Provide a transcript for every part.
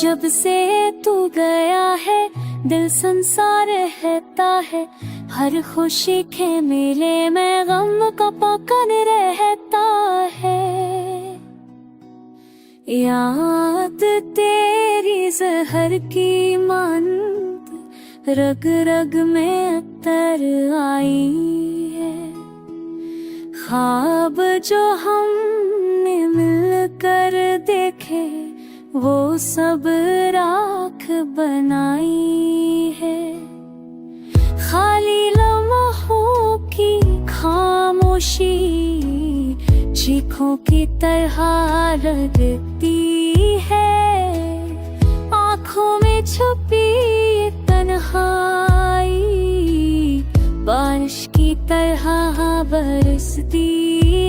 जब से तू गया है दिल संसार रहता है, हर खुशी के मेले में गम का पकड़ रहता है। याद तेरी जहर की मानत रग रग में अतर आई है। ख्वाब जो हमने मिलकर देखे वो सब राख बनाई है। खाली लम्हों की खामोशी चीखों की तरह लगती है। आँखों में छुपी तन्हाई बारिश की तरह बरसती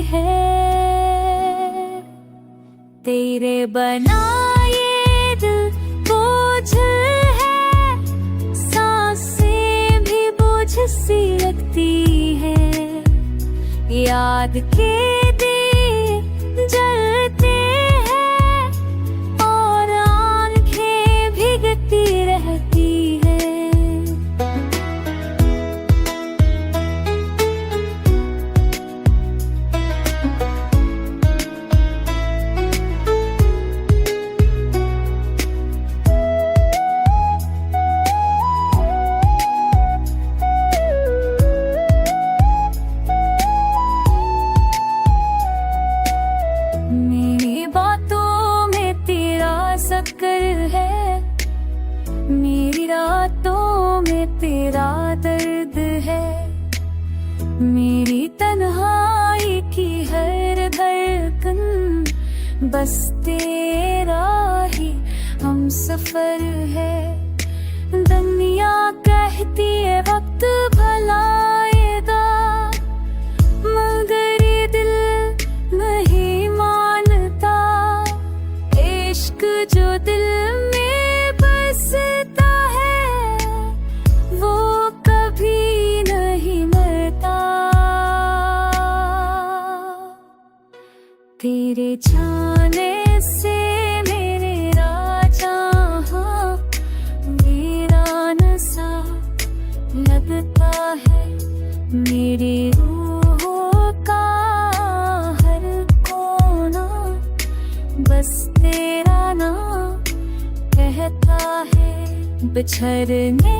है। तेरे बनाए दिल बोझ है, सांसें भी बोझ सी लगती है। याद के दिए जलते हैं और आंखें भीगती रहती है। है मेरी रातों में तेरा दर्द है। मेरी तन्हाई की हर धड़कन बस तेरा ही हम सफर है। दुनिया कहती है वक्त भलाएगा, मगर ये दिल नहीं मानता। इश्क जो दिल में बसता है वो कभी नहीं मरता। तेरे जाने से मेरे राजा हाँ वीरान सा लगता है। मेरी रूह का हर कोना बस तेरा नाम कहता है। बिछड़ने